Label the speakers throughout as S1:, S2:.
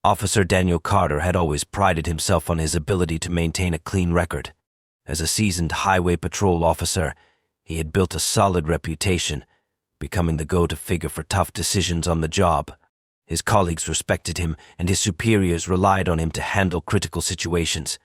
S1: Officer Daniel Carter had always prided himself on his ability to maintain a clean record. As a seasoned highway patrol officer, he had built a solid reputation, becoming the go-to figure for tough decisions on the job. His colleagues respected him, and his superiors relied on him to handle critical situations.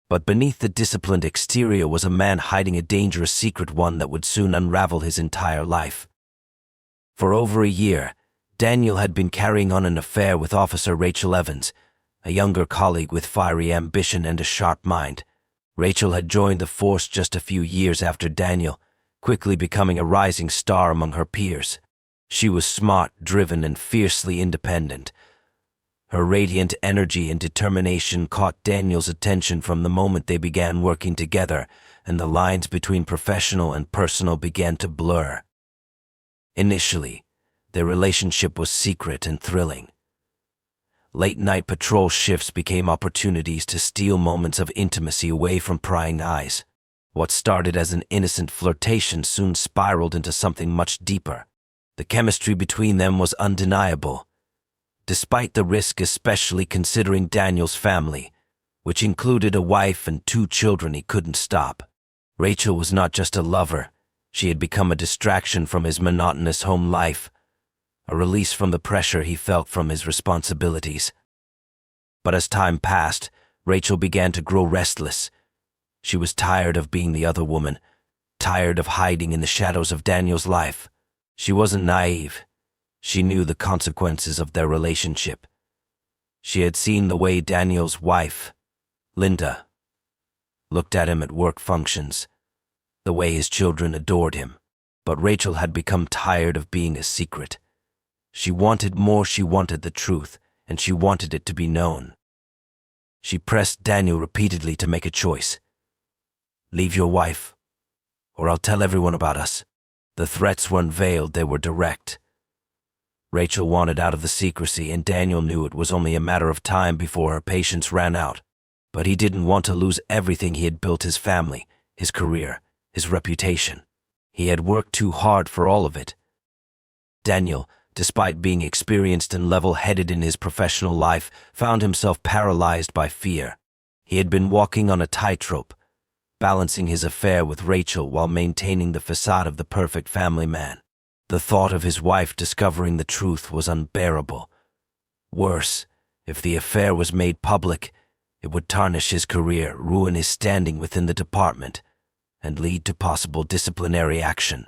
S1: But beneath the disciplined exterior was a man hiding a dangerous secret, one that would soon unravel his entire life. For over a year, Daniel had been carrying on an affair with Officer Rachel Evans, a younger colleague with fiery ambition and a sharp mind. Rachel had joined the force just a few years after Daniel, quickly becoming a rising star among her peers. She was smart, driven, and fiercely independent. Her radiant energy and determination caught Daniel's attention from the moment they began working together, and the lines between professional and personal began to blur. Initially, their relationship was secret and thrilling. Late-night patrol shifts became opportunities to steal moments of intimacy away from prying eyes. What started as an innocent flirtation soon spiraled into something much deeper. The chemistry between them was undeniable, despite the risk, especially considering Daniel's family, which included a wife and 2 children he couldn't stop. Rachel was not just a lover, she had become a distraction from his monotonous home life, a release from the pressure he felt from his responsibilities. But as time passed, Rachel began to grow restless. She was tired of being the other woman, tired of hiding in the shadows of Daniel's life. She wasn't naive. She knew the consequences of their relationship. She had seen the way Daniel's wife, Linda, looked at him at work functions, the way his children adored him. But Rachel had become tired of being a secret. She wanted more, she wanted the truth, and she wanted it to be known. She pressed Daniel repeatedly to make a choice. Leave your wife, or I'll tell everyone about us. The threats weren't veiled, they were direct. Rachel wanted out of the secrecy, and Daniel knew it was only a matter of time before her patience ran out. But he didn't want to lose everything he had built: his family, his career, his reputation. He had worked too hard for all of it. Daniel, despite being experienced and level-headed in his professional life, found himself paralyzed by fear. He had been walking on a tightrope, balancing his affair with Rachel while maintaining the facade of the perfect family man. The thought of his wife discovering the truth was unbearable. Worse, if the affair was made public, it would tarnish his career, ruin his standing within the department, and lead to possible disciplinary action.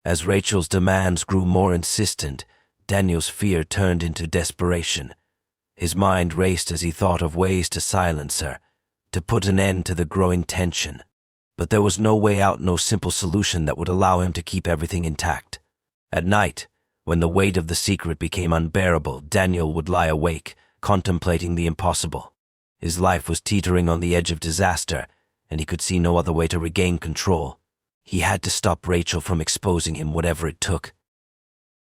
S1: As Rachel's demands grew more insistent, Daniel's fear turned into desperation. His mind raced as he thought of ways to silence her, to put an end to the growing tension. But there was no way out, no simple solution that would allow him to keep everything intact. At night, when the weight of the secret became unbearable, Daniel would lie awake, contemplating the impossible. His life was teetering on the edge of disaster, and he could see no other way to regain control. He had to stop Rachel from exposing him, whatever it took.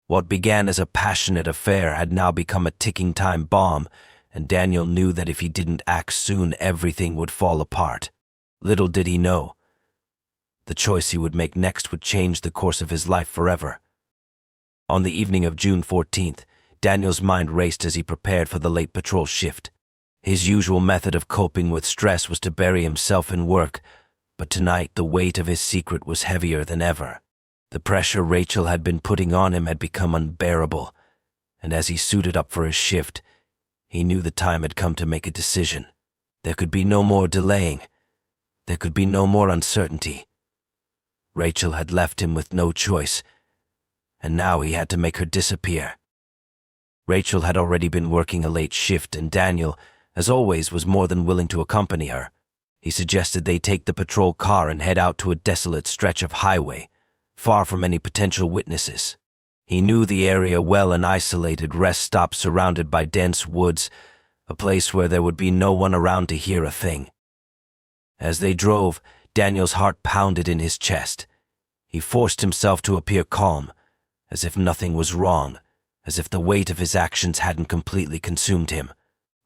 S1: What began as a passionate affair had now become a ticking time bomb, and Daniel knew that if he didn't act soon, everything would fall apart. Little did he know, the choice he would make next would change the course of his life forever. On the evening of June 14th, Daniel's mind raced as he prepared for the late patrol shift. His usual method of coping with stress was to bury himself in work, but tonight the weight of his secret was heavier than ever. The pressure Rachel had been putting on him had become unbearable, and as he suited up for his shift, he knew the time had come to make a decision. There could be no more delaying. There could be no more uncertainty. Rachel had left him with no choice, and now he had to make her disappear. Rachel had already been working a late shift, and Daniel, as always, was more than willing to accompany her. He suggested they take the patrol car and head out to a desolate stretch of highway, far from any potential witnesses. He knew the area well, an isolated rest stop surrounded by dense woods, a place where there would be no one around to hear a thing. As they drove, Daniel's heart pounded in his chest. He forced himself to appear calm, as if nothing was wrong, as if the weight of his actions hadn't completely consumed him.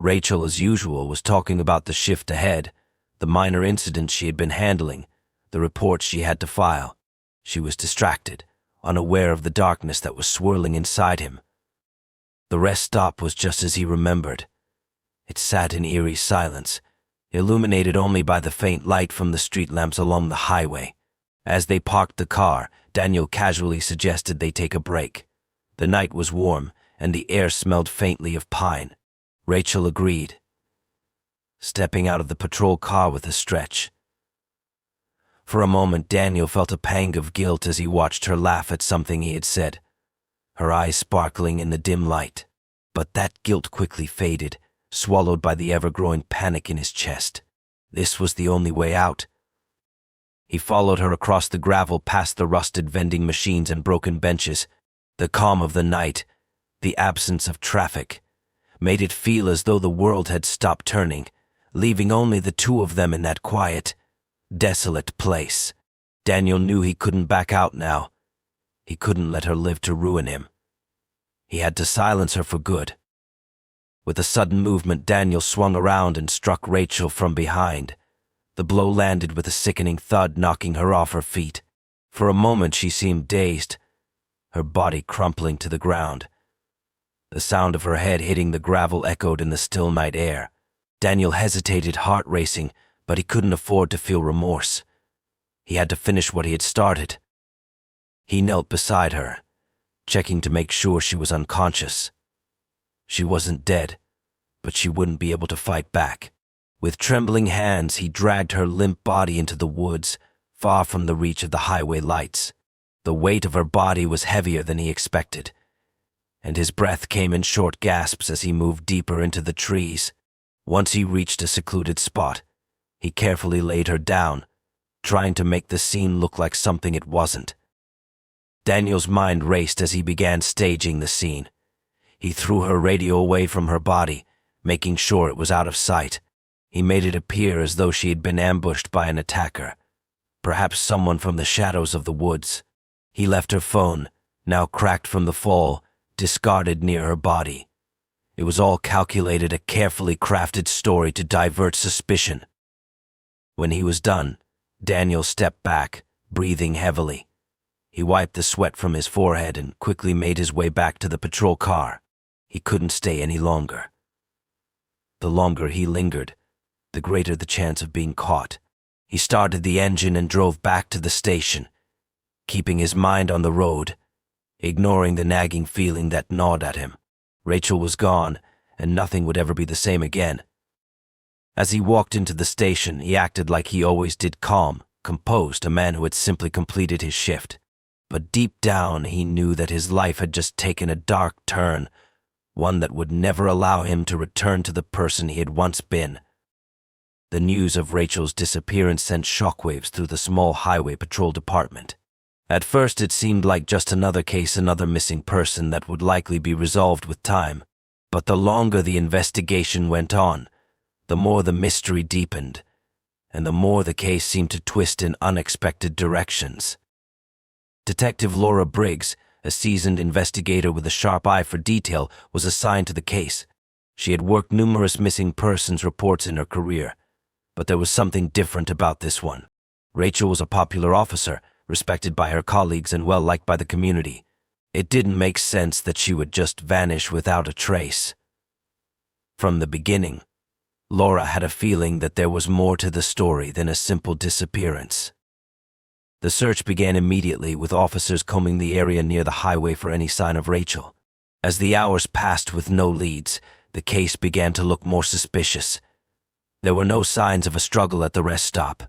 S1: Rachel, as usual, was talking about the shift ahead, the minor incidents she had been handling, the reports she had to file. She was distracted, unaware of the darkness that was swirling inside him. The rest stop was just as he remembered. It sat in eerie silence, illuminated only by the faint light from the street lamps along the highway. As they parked the car, Daniel casually suggested they take a break. The night was warm, and the air smelled faintly of pine. Rachel agreed, stepping out of the patrol car with a stretch. For a moment, Daniel felt a pang of guilt as he watched her laugh at something he had said, her eyes sparkling in the dim light. But that guilt quickly faded, swallowed by the ever-growing panic in his chest. This was the only way out. He followed her across the gravel past the rusted vending machines and broken benches. The calm of the night, the absence of traffic, made it feel as though the world had stopped turning, leaving only the two of them in that quiet, desolate place. Daniel knew he couldn't back out now. He couldn't let her live to ruin him. He had to silence her for good. With a sudden movement, Daniel swung around and struck Rachel from behind. The blow landed with a sickening thud, knocking her off her feet. For a moment she seemed dazed, her body crumpling to the ground. The sound of her head hitting the gravel echoed in the still night air. Daniel hesitated, heart racing, but he couldn't afford to feel remorse. He had to finish what he had started. He knelt beside her, checking to make sure she was unconscious. She wasn't dead, but she wouldn't be able to fight back. With trembling hands, he dragged her limp body into the woods, far from the reach of the highway lights. The weight of her body was heavier than he expected, and his breath came in short gasps as he moved deeper into the trees. Once he reached a secluded spot, he carefully laid her down, trying to make the scene look like something it wasn't. Daniel's mind raced as he began staging the scene. He threw her radio away from her body, making sure it was out of sight. He made it appear as though she had been ambushed by an attacker, perhaps someone from the shadows of the woods. He left her phone, now cracked from the fall, discarded near her body. It was all calculated, a carefully crafted story to divert suspicion. When he was done, Daniel stepped back, breathing heavily. He wiped the sweat from his forehead and quickly made his way back to the patrol car. He couldn't stay any longer. The longer he lingered, the greater the chance of being caught. He started the engine and drove back to the station, keeping his mind on the road, ignoring the nagging feeling that gnawed at him. Rachel was gone, and nothing would ever be the same again. As he walked into the station, he acted like he always did, calm, composed, a man who had simply completed his shift. But deep down, he knew that his life had just taken a dark turn, one that would never allow him to return to the person he had once been. The news of Rachel's disappearance sent shockwaves through the small highway patrol department. At first, it seemed like just another case, another missing person that would likely be resolved with time. But the longer the investigation went on, the more the mystery deepened, and the more the case seemed to twist in unexpected directions. Detective Laura Briggs, a seasoned investigator with a sharp eye for detail, was assigned to the case. She had worked numerous missing persons reports in her career, but there was something different about this one. Rachel was a popular officer, respected by her colleagues and well-liked by the community. It didn't make sense that she would just vanish without a trace. From the beginning, Laura had a feeling that there was more to the story than a simple disappearance. The search began immediately, with officers combing the area near the highway for any sign of Rachel. As the hours passed with no leads, the case began to look more suspicious. There were no signs of a struggle at the rest stop.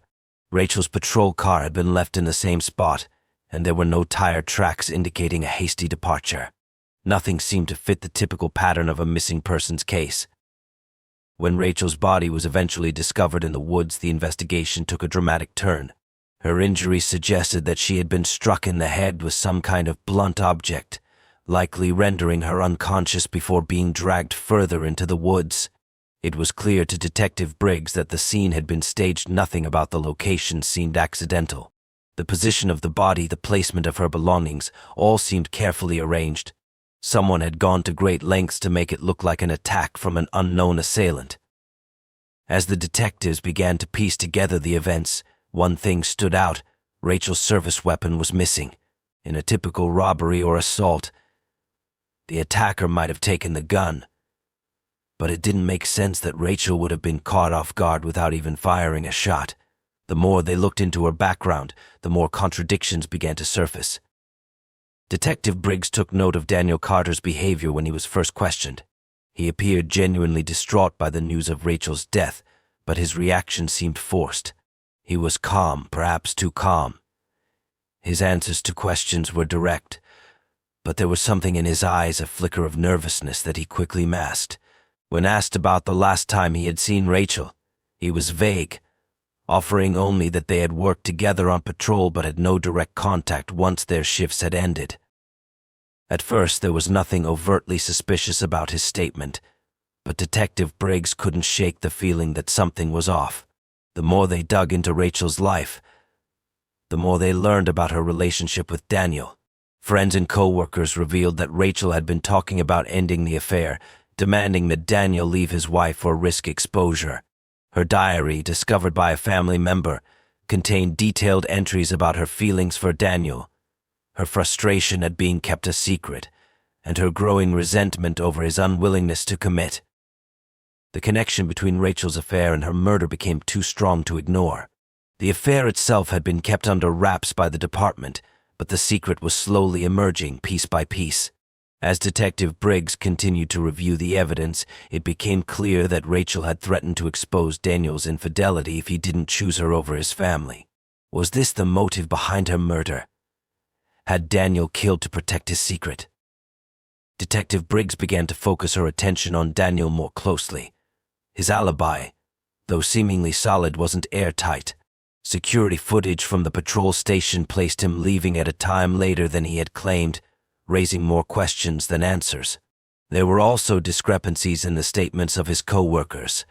S1: Rachel's patrol car had been left in the same spot, and there were no tire tracks indicating a hasty departure. Nothing seemed to fit the typical pattern of a missing persons case. When Rachel's body was eventually discovered in the woods, the investigation took a dramatic turn. Her injuries suggested that she had been struck in the head with some kind of blunt object, likely rendering her unconscious before being dragged further into the woods. It was clear to Detective Briggs that the scene had been staged. Nothing about the location seemed accidental. The position of the body, the placement of her belongings, all seemed carefully arranged. Someone had gone to great lengths to make it look like an attack from an unknown assailant. As the detectives began to piece together the events, one thing stood out: Rachel's service weapon was missing. In a typical robbery or assault, The attacker might have taken the gun, but it didn't make sense that Rachel would have been caught off guard without even firing a shot. The more they looked into her background, the more contradictions began to surface. Detective Briggs took note of Daniel Carter's behavior when he was first questioned. He appeared genuinely distraught by the news of Rachel's death, but his reaction seemed forced. He was calm, perhaps too calm. His answers to questions were direct, but there was something in his eyes, a flicker of nervousness that he quickly masked. When asked about the last time he had seen Rachel, he was vague, offering only that they had worked together on patrol but had no direct contact once their shifts had ended. At first, there was nothing overtly suspicious about his statement, but Detective Briggs couldn't shake the feeling that something was off. The more they dug into Rachel's life, the more they learned about her relationship with Daniel. Friends and co-workers revealed that Rachel had been talking about ending the affair, demanding that Daniel leave his wife or risk exposure. Her diary, discovered by a family member, contained detailed entries about her feelings for Daniel, her frustration at being kept a secret, and her growing resentment over his unwillingness to commit. The connection between Rachel's affair and her murder became too strong to ignore. The affair itself had been kept under wraps by the department, but the secret was slowly emerging piece by piece. As Detective Briggs continued to review the evidence, it became clear that Rachel had threatened to expose Daniel's infidelity if he didn't choose her over his family. Was this the motive behind her murder? Had Daniel killed to protect his secret? Detective Briggs began to focus her attention on Daniel more closely. His alibi, though seemingly solid, wasn't airtight. Security footage from the patrol station placed him leaving at a time later than he had claimed, raising more questions than answers. There were also discrepancies in the statements of his co-workers,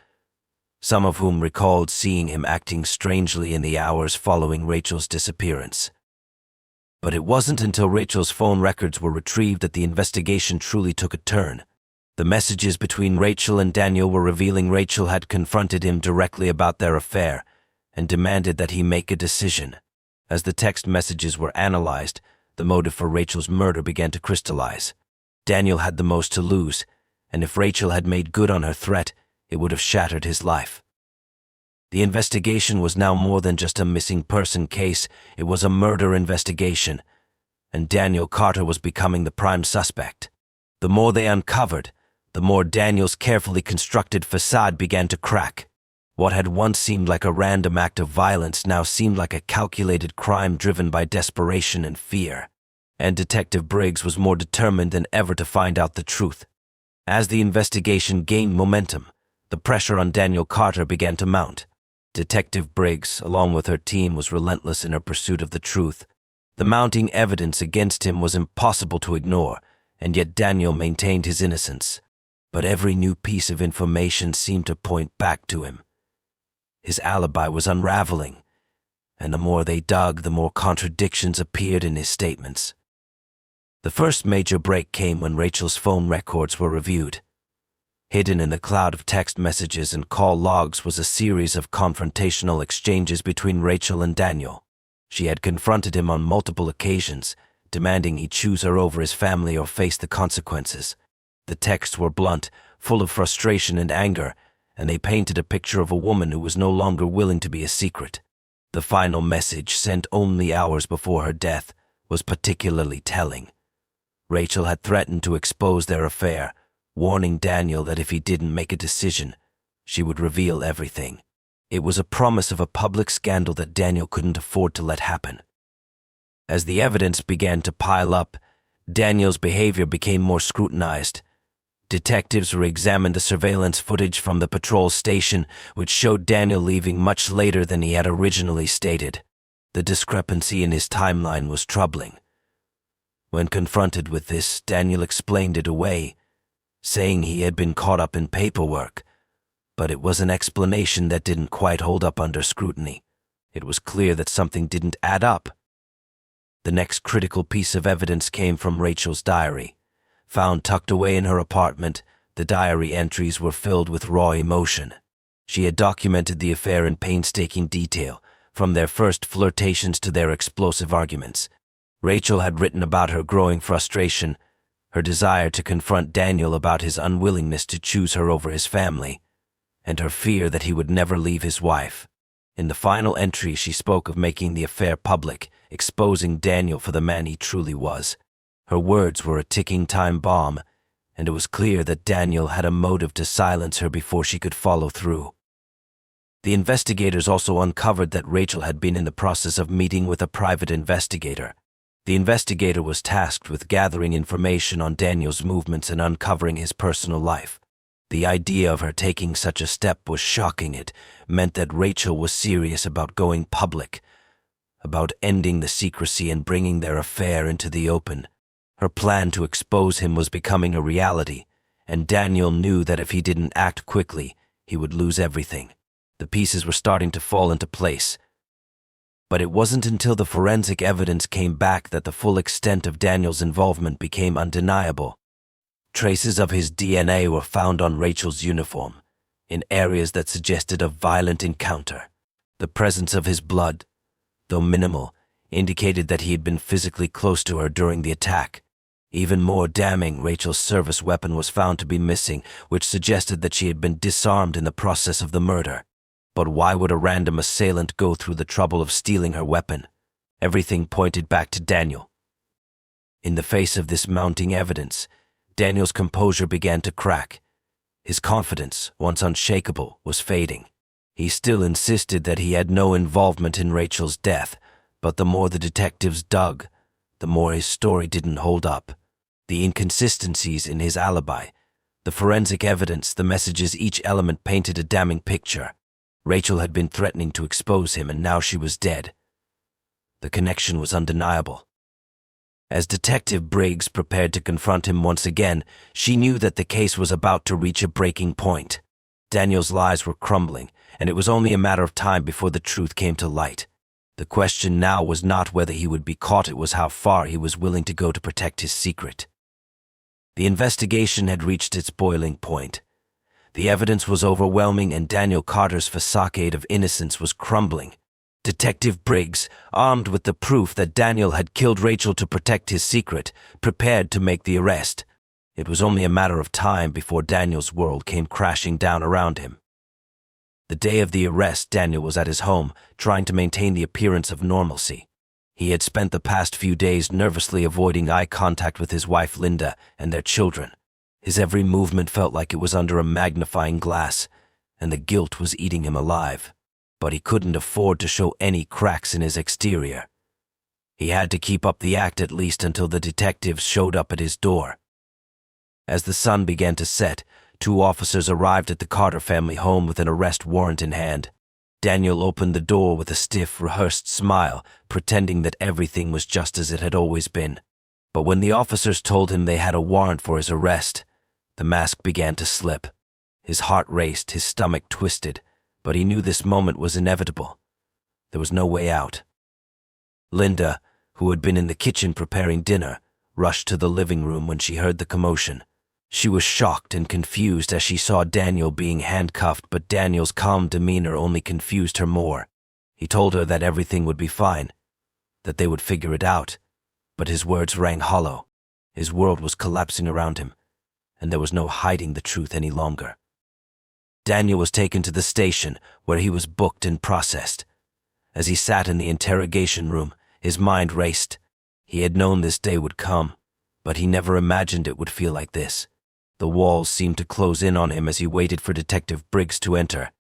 S1: some of whom recalled seeing him acting strangely in the hours following Rachel's disappearance. But it wasn't until Rachel's phone records were retrieved that the investigation truly took a turn. The messages between Rachel and Daniel were revealing Rachel had confronted him directly about their affair and demanded that he make a decision. As the text messages were analyzed, the motive for Rachel's murder began to crystallize. Daniel had the most to lose, and if Rachel had made good on her threat, it would have shattered his life. The investigation was now more than just a missing person case, it was a murder investigation, and Daniel Carter was becoming the prime suspect. The more they uncovered, the more Daniel's carefully constructed facade began to crack. What had once seemed like a random act of violence now seemed like a calculated crime driven by desperation and fear. And Detective Briggs was more determined than ever to find out the truth. As the investigation gained momentum, the pressure on Daniel Carter began to mount. Detective Briggs, along with her team, was relentless in her pursuit of the truth. The mounting evidence against him was impossible to ignore, and yet Daniel maintained his innocence. But every new piece of information seemed to point back to him. His alibi was unraveling, and the more they dug, the more contradictions appeared in his statements. The first major break came when Rachel's phone records were reviewed. Hidden in the cloud of text messages and call logs was a series of confrontational exchanges between Rachel and Daniel. She had confronted him on multiple occasions, demanding he choose her over his family or face the consequences. The texts were blunt, full of frustration and anger, and they painted a picture of a woman who was no longer willing to be a secret. The final message, sent only hours before her death, was particularly telling. Rachel had threatened to expose their affair, warning Daniel that if he didn't make a decision, she would reveal everything. It was a promise of a public scandal that Daniel couldn't afford to let happen. As the evidence began to pile up, Daniel's behavior became more scrutinized. Detectives re-examined the surveillance footage from the patrol station, which showed Daniel leaving much later than he had originally stated. The discrepancy in his timeline was troubling. When confronted with this, Daniel explained it away, saying he had been caught up in paperwork, but it was an explanation that didn't quite hold up under scrutiny. It was clear that something didn't add up. The next critical piece of evidence came from Rachel's diary. Found tucked away in her apartment, the diary entries were filled with raw emotion. She had documented the affair in painstaking detail, from their first flirtations to their explosive arguments. Rachel had written about her growing frustration, her desire to confront Daniel about his unwillingness to choose her over his family, and her fear that he would never leave his wife. In the final entry, she spoke of making the affair public, exposing Daniel for the man he truly was. Her words were a ticking time bomb, and it was clear that Daniel had a motive to silence her before she could follow through. The investigators also uncovered that Rachel had been in the process of meeting with a private investigator. The investigator was tasked with gathering information on Daniel's movements and uncovering his personal life. The idea of her taking such a step was shocking. It meant that Rachel was serious about going public, about ending the secrecy and bringing their affair into the open. Her plan to expose him was becoming a reality, and Daniel knew that if he didn't act quickly, he would lose everything. The pieces were starting to fall into place. But it wasn't until the forensic evidence came back that the full extent of Daniel's involvement became undeniable. Traces of his DNA were found on Rachel's uniform, in areas that suggested a violent encounter. The presence of his blood, though minimal, indicated that he had been physically close to her during the attack. Even more damning, Rachel's service weapon was found to be missing, which suggested that she had been disarmed in the process of the murder. But why would a random assailant go through the trouble of stealing her weapon? Everything pointed back to Daniel. In the face of this mounting evidence, Daniel's composure began to crack. His confidence, once unshakable, was fading. He still insisted that he had no involvement in Rachel's death, but the more the detectives dug, the more his story didn't hold up. The inconsistencies in his alibi, the forensic evidence, the messages, each element painted a damning picture. Rachel had been threatening to expose him, and now she was dead. The connection was undeniable. As Detective Briggs prepared to confront him once again, she knew that the case was about to reach a breaking point. Daniel's lies were crumbling, and it was only a matter of time before the truth came to light. The question now was not whether he would be caught, it was how far he was willing to go to protect his secret. The investigation had reached its boiling point. The evidence was overwhelming, and Daniel Carter's facade of innocence was crumbling. Detective Briggs, armed with the proof that Daniel had killed Rachel to protect his secret, prepared to make the arrest. It was only a matter of time before Daniel's world came crashing down around him. The day of the arrest, Daniel was at his home, trying to maintain the appearance of normalcy. He had spent the past few days nervously avoiding eye contact with his wife Linda and their children. His every movement felt like it was under a magnifying glass, and the guilt was eating him alive. But he couldn't afford to show any cracks in his exterior. He had to keep up the act at least until the detectives showed up at his door. As the sun began to set, 2 officers arrived at the Carter family home with an arrest warrant in hand. Daniel opened the door with a stiff, rehearsed smile, pretending that everything was just as it had always been. But when the officers told him they had a warrant for his arrest, the mask began to slip. His heart raced, his stomach twisted, but he knew this moment was inevitable. There was no way out. Linda, who had been in the kitchen preparing dinner, rushed to the living room when she heard the commotion. She was shocked and confused as she saw Daniel being handcuffed, but Daniel's calm demeanor only confused her more. He told her that everything would be fine, that they would figure it out, but his words rang hollow. His world was collapsing around him, and there was no hiding the truth any longer. Daniel was taken to the station, where he was booked and processed. As he sat in the interrogation room, his mind raced. He had known this day would come, but he never imagined it would feel like this. The walls seemed to close in on him as he waited for Detective Briggs to enter.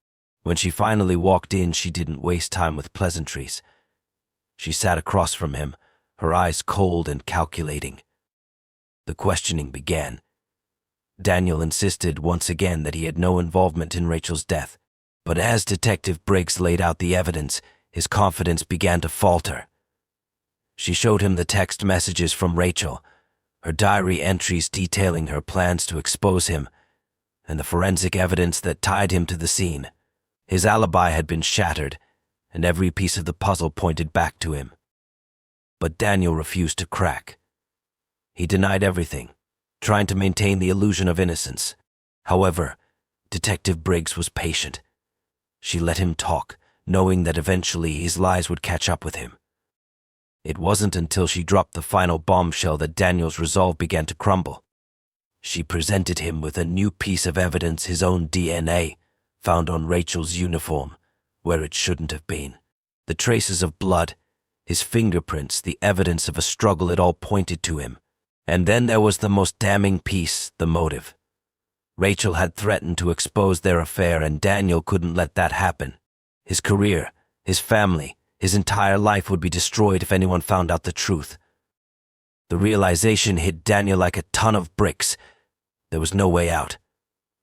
S1: When she finally walked in, she didn't waste time with pleasantries. She sat across from him, her eyes cold and calculating. The questioning began. Daniel insisted once again that he had no involvement in Rachel's death, but as Detective Briggs laid out the evidence, his confidence began to falter. She showed him the text messages from Rachel, her diary entries detailing her plans to expose him, and the forensic evidence that tied him to the scene. His alibi had been shattered, and every piece of the puzzle pointed back to him. But Daniel refused to crack. He denied everything, trying to maintain the illusion of innocence. However, Detective Briggs was patient. She let him talk, knowing that eventually his lies would catch up with him. It wasn't until she dropped the final bombshell that Daniel's resolve began to crumble. She presented him with a new piece of evidence, his own DNA, found on Rachel's uniform, where it shouldn't have been. The traces of blood, his fingerprints, the evidence of a struggle, it all pointed to him. And then there was the most damning piece, the motive. Rachel had threatened to expose their affair, and Daniel couldn't let that happen. His career, his family, his entire life would be destroyed if anyone found out the truth. The realization hit Daniel like a ton of bricks. There was no way out.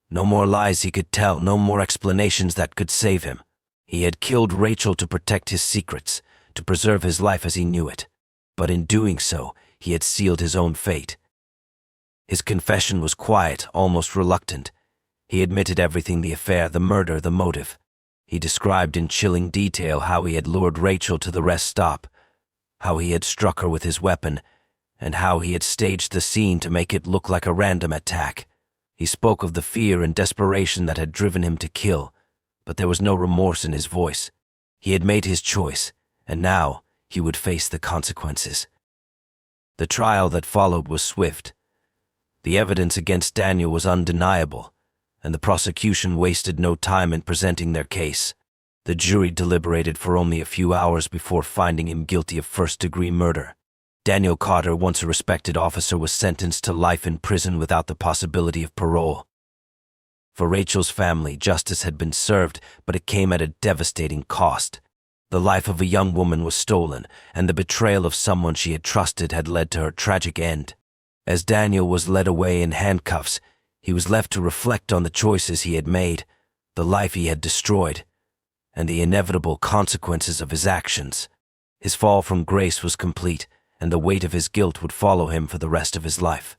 S1: No more lies he could tell, no more explanations that could save him. He had killed Rachel to protect his secrets, to preserve his life as he knew it. But in doing so, he had sealed his own fate. His confession was quiet, almost reluctant. He admitted everything: the affair, the murder, the motive. He described in chilling detail how he had lured Rachel to the rest stop, how he had struck her with his weapon, and how he had staged the scene to make it look like a random attack. He spoke of the fear and desperation that had driven him to kill, but there was no remorse in his voice. He had made his choice, and now he would face the consequences. The trial that followed was swift. The evidence against Daniel was undeniable, and the prosecution wasted no time in presenting their case. The jury deliberated for only a few hours before finding him guilty of first-degree murder. Daniel Carter, once a respected officer, was sentenced to life in prison without the possibility of parole. For Rachel's family, justice had been served, but it came at a devastating cost. The life of a young woman was stolen, and the betrayal of someone she had trusted had led to her tragic end. As Daniel was led away in handcuffs, he was left to reflect on the choices he had made, the life he had destroyed, and the inevitable consequences of his actions. His fall from grace was complete, and the weight of his guilt would follow him for the rest of his life.